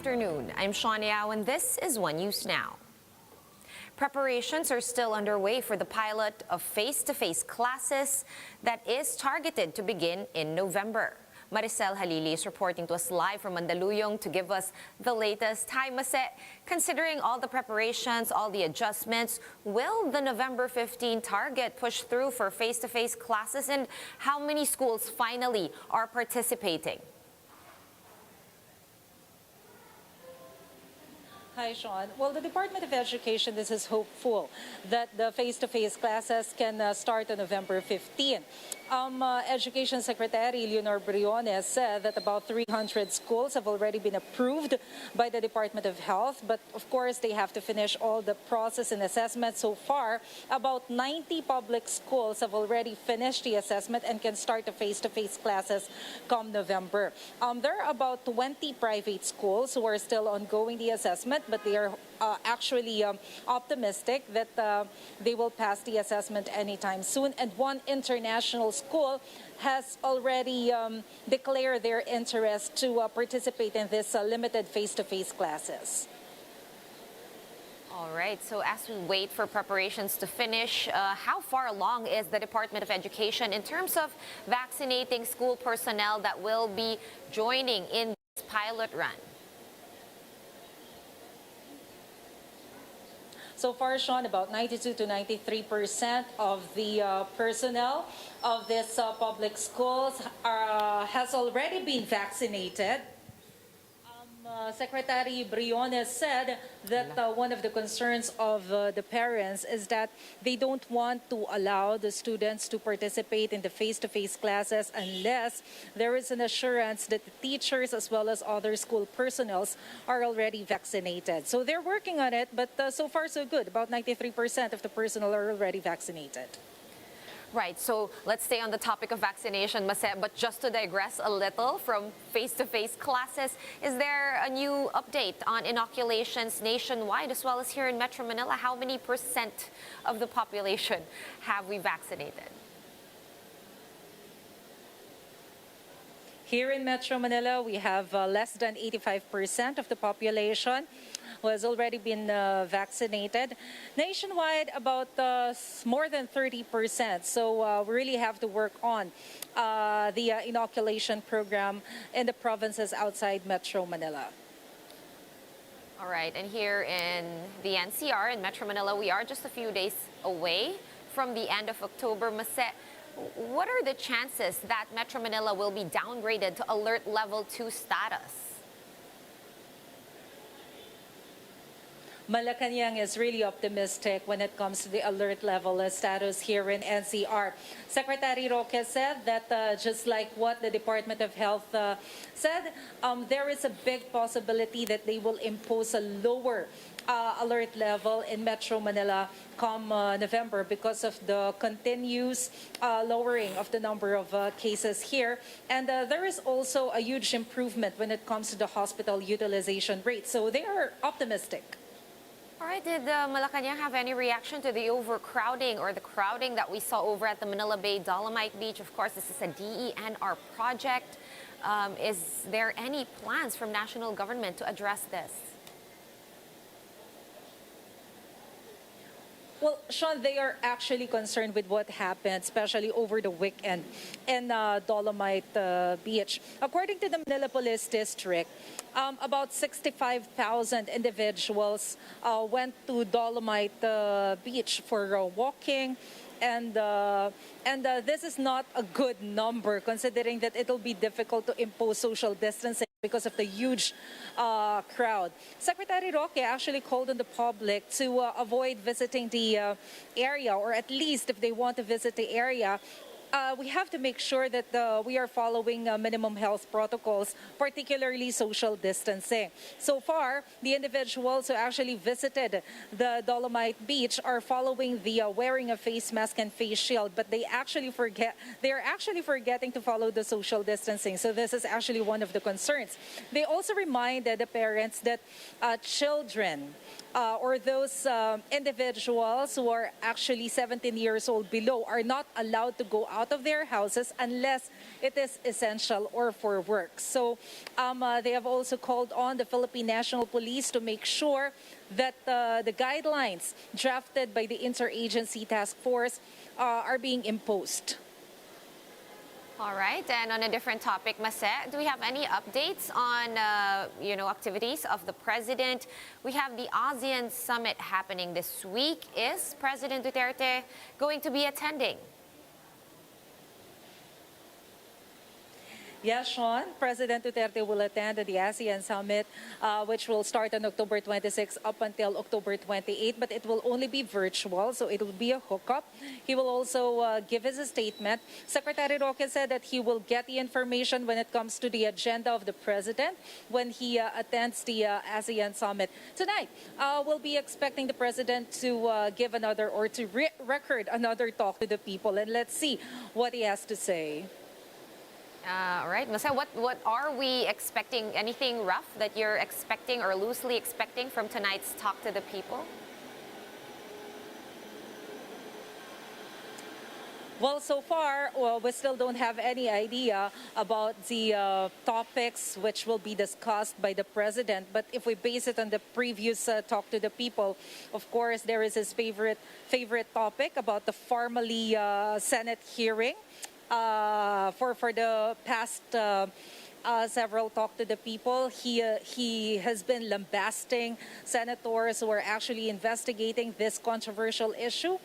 afternoon. I'm Shawn Yao and this is One News Now. Preparations are still underway for the pilot of face-to-face classes that is targeted to begin in November. Maricel Halili is reporting to us live from Mandaluyong to give us the latest. Hi, Mase. Considering all the preparations, all the adjustments, will the November 15 target push through for face-to-face classes, and how many schools finally are participating? Hi, Sean. Well, the Department of Education is hopeful that the face-to-face classes can start on November 15. Education Secretary Leonor Briones said that about 300 schools have already been approved by the Department of Health, but of course they have to finish all the process and assessment. So far, about 90 public schools have already finished the assessment and can start the face-to-face classes come November. There are about 20 private schools who are still ongoing the assessment, but they are actually optimistic that they will pass the assessment anytime soon. And one international school has already declared their interest to participate in this limited face-to-face classes. All right, so as we wait for preparations to finish, how far along is the Department of Education in terms of vaccinating school personnel that will be joining in this pilot run? So far, Sean, about 92 to 93% of the personnel of this public schools has already been vaccinated. Secretary Briones said that one of the concerns of the parents is that they don't want to allow the students to participate in the face-to-face classes unless there is an assurance that the teachers as well as other school personnel are already vaccinated. So they're working on it, but so far so good. About 93% of the personnel are already vaccinated. Right, so let's stay on the topic of vaccination, Mase, but just to digress a little from face-to-face classes, is there a new update on inoculations nationwide as well as here in Metro Manila? How many percent of the population have we vaccinated? Here in Metro Manila, we have less than 85% of the population who has already been vaccinated. Nationwide, about more than 30%. So we really have to work on the inoculation program in the provinces outside Metro Manila. All right, and here in the NCR, in Metro Manila, we are just a few days away from the end of October. Mase, what are the chances that Metro Manila will be downgraded to alert level 2 status? Malacanang is really optimistic when it comes to the alert level status here in NCR. Secretary Roque said that just like what the Department of Health said, there is a big possibility that they will impose a lower alert level in Metro Manila come November because of the continuous lowering of the number of cases here. And there is also a huge improvement when it comes to the hospital utilization rate. So they are optimistic. All right, did Malacanang have any reaction to the overcrowding or the crowding that we saw over at the Manila Bay Dolomite Beach? Of course, this is a DENR project. Is there any plans from national government to address this? Well, Sean, they are actually concerned with what happened, especially over the weekend in Dolomite Beach. According to the Manila Police District, about 65,000 individuals went to Dolomite Beach for walking. And this is not a good number, considering that it'll be difficult to impose social distancing because of the huge crowd. Secretary Roque actually called on the public to avoid visiting the area, or at least if they want to visit the area, we have to make sure that we are following minimum health protocols, particularly social distancing. So far, the individuals who actually visited the Dolomite Beach are following the wearing a face mask and face shield, but they are actually forgetting to follow the social distancing. So this is actually one of the concerns. They also reminded the parents that children or those individuals who are actually 17 years old below are not allowed to go out out of their houses unless it is essential or for work. So they have also called on the Philippine National Police to make sure that the guidelines drafted by the Interagency Task Force are being imposed. All right, and on a different topic, Mase, do we have any updates on, activities of the president? We have the ASEAN summit happening this week. Is President Duterte going to be attending? Yes, Sean, President Duterte will attend the ASEAN Summit, which will start on October 26 up until October 28, but it will only be virtual, so it will be a hookup. He will also give his statement. Secretary Roque said that he will get the information when it comes to the agenda of the president when he attends the ASEAN Summit. Tonight, we'll be expecting the president to give another or to record another talk to the people, and let's see what he has to say. All right, Mase, what are we expecting? Anything rough that you're expecting or loosely expecting from tonight's talk to the people? Well, so far, we still don't have any idea about the topics which will be discussed by the president. But if we base it on the previous talk to the people, of course, there is his favorite topic about the formally Senate hearing. For the past several talk to the people, he has been lambasting senators who are actually investigating this controversial issue.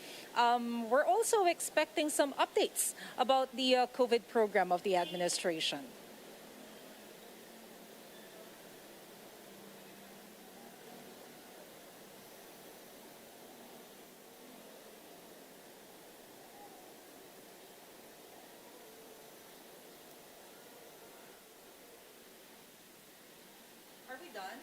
We're also expecting some updates about the COVID program of the administration. Are we done?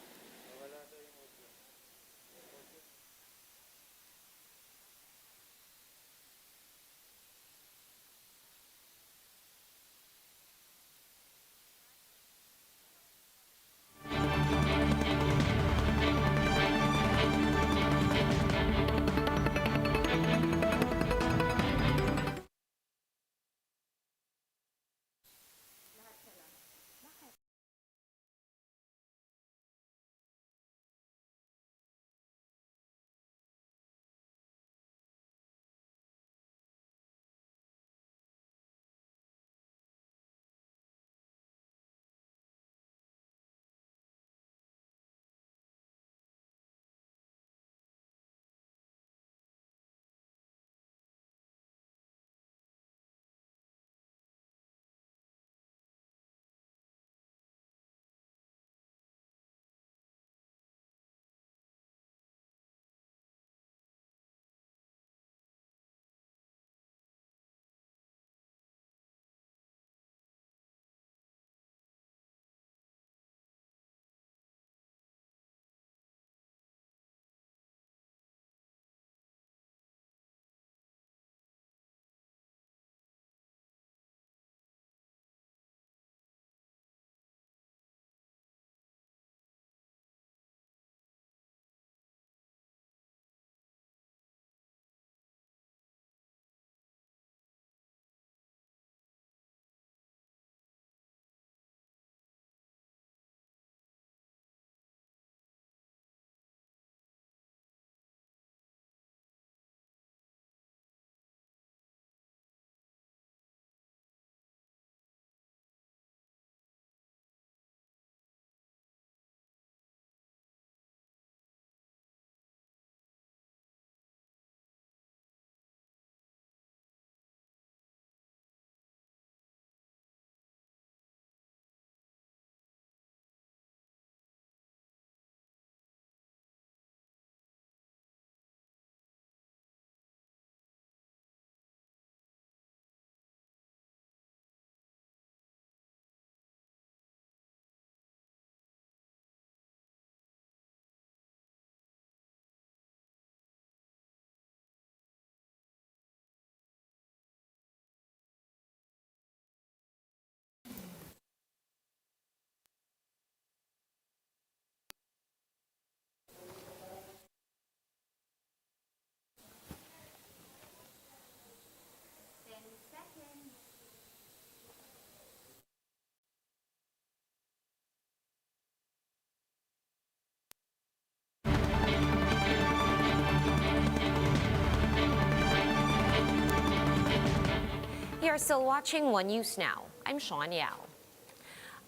are still watching One News Now. I'm Sean Yao.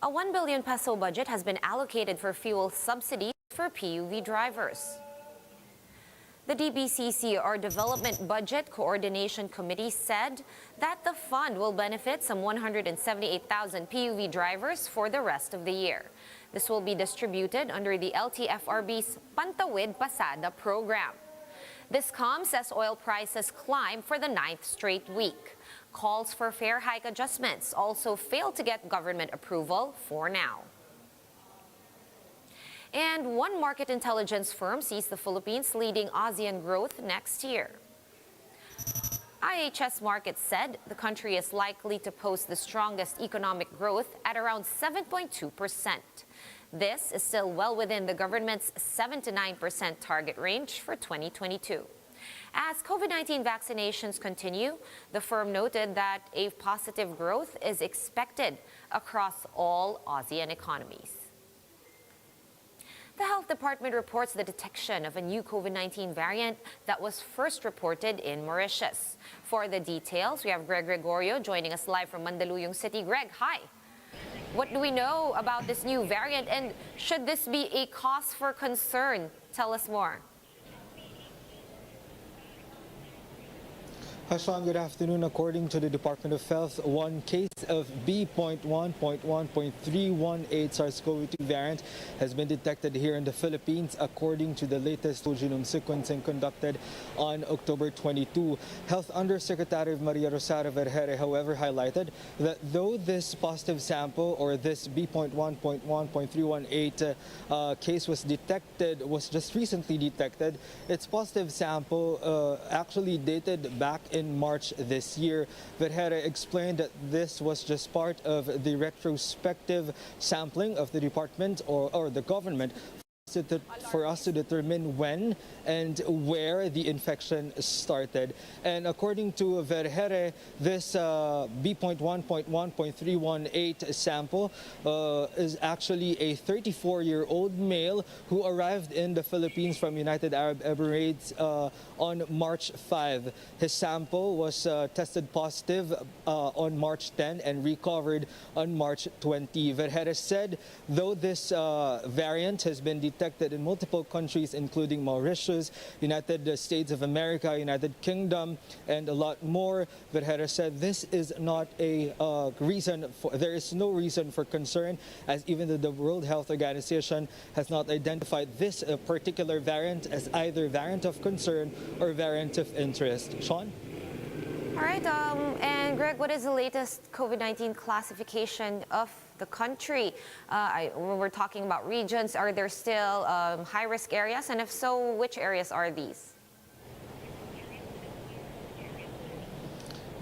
A 1 billion peso budget has been allocated for fuel subsidies for PUV drivers. The DBCC, or Development Budget Coordination Committee, said that the fund will benefit some 178,000 PUV drivers for the rest of the year. This will be distributed under the LTFRB's Pantawid Pasada program. This comes as oil prices climb for the 9th straight week. Calls for fare hike adjustments also failed to get government approval for now. And one market intelligence firm sees the Philippines leading ASEAN growth next year. IHS Markit said the country is likely to post the strongest economic growth at around 7.2%. This is still well within the government's 7 to 9% target range for 2022. As COVID-19 vaccinations continue, the firm noted that a positive growth is expected across all ASEAN economies. The Health Department reports the detection of a new COVID-19 variant that was first reported in Mauritius. For the details, we have Greg Gregorio joining us live from Mandaluyong City. Greg, hi. What do we know about this new variant, and should this be a cause for concern? Tell us more. Hi, Sean. Good afternoon. According to the Department of Health, one case of B.1.1.318 SARS-CoV-2 variant has been detected here in the Philippines, according to the latest whole genome sequencing conducted on October 22. Health Undersecretary Maria Rosario Vergere, however, highlighted that though this positive sample, or this B.1.1.318 case was just recently detected, its positive sample actually dated back in March this year. Vergere explained that this was just part of the retrospective sampling of the department or the government for us to determine when and where the infection started. And according to Vergere, this B.1.1.318 sample is actually a 34-year-old male who arrived in the Philippines from United Arab Emirates on March 5. His sample was tested positive on March 10 and recovered on March 20. Vergere said, though this variant has been detected in multiple countries, including Mauritius, United States of America, United Kingdom, and a lot more, Vergere said this is not a there is no reason for concern, as even the World Health Organization has not identified this particular variant as either variant of concern or variant of interest. Sean? All right, and Greg, what is the latest COVID-19 classification of the country? When we're talking about regions, are there still high-risk areas? And if so, which areas are these?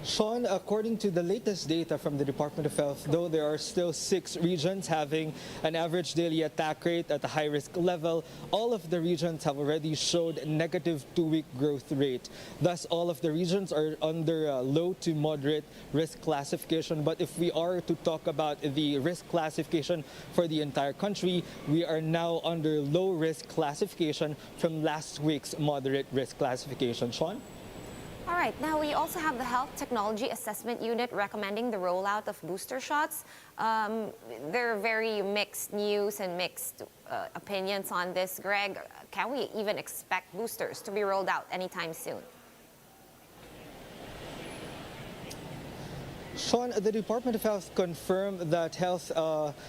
Sean, according to the latest data from the Department of Health, though there are still 6 regions having an average daily attack rate at a high-risk level, all of the regions have already showed negative 2-week growth rate. Thus, all of the regions are under low to moderate risk classification. But if we are to talk about the risk classification for the entire country, we are now under low risk classification from last week's moderate risk classification. Sean? All right, now we also have the Health Technology Assessment Unit recommending the rollout of booster shots. There are very mixed news and mixed opinions on this. Greg, can we even expect boosters to be rolled out anytime soon? Sean, the Department of Health confirmed that Health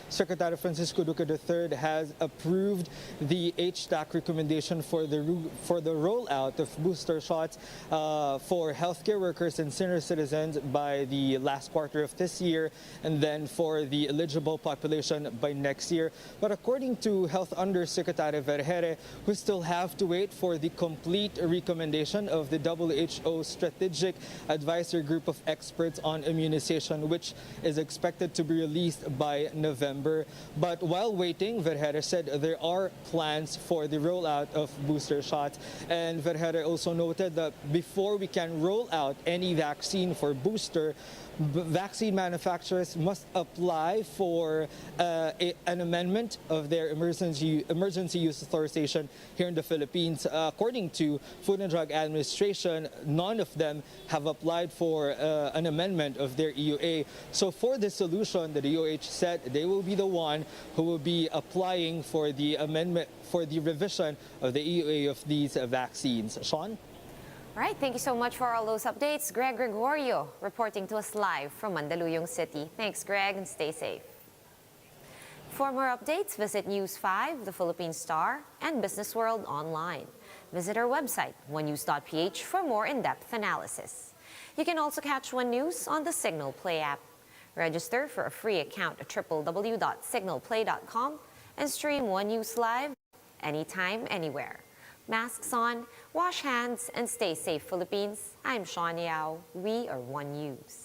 Secretary Francisco Duque III has approved the HTAC recommendation for the rollout of booster shots for healthcare workers and senior citizens by the last quarter of this year, and then for the eligible population by next year. But according to Health Undersecretary Vergere, we still have to wait for the complete recommendation of the WHO Strategic Advisory Group of Experts on Immunization, which is expected to be released by November. But while waiting, Vergere said there are plans for the rollout of booster shots. And Vergere also noted that before we can roll out any vaccine for booster, vaccine manufacturers must apply for an amendment of their emergency use authorization here in the Philippines. According to Food and Drug Administration, none of them have applied for an amendment of their their EUA. So for this solution, the DOH said they will be the one who will be applying for the amendment, for the revision of the EUA of these vaccines. Sean? Right, thank you so much for all those updates. Greg Gregorio reporting to us live from Mandaluyong City. Thanks, Greg, and stay safe. For more updates, visit News 5, the Philippine Star, and Business World online. Visit our website, onenews.ph, for more in-depth analysis. You can also catch One News on the Signal Play app. Register for a free account at www.signalplay.com and stream One News live anytime, anywhere. Masks on, wash hands, and stay safe, Philippines. I'm Sean Yao. We are One News.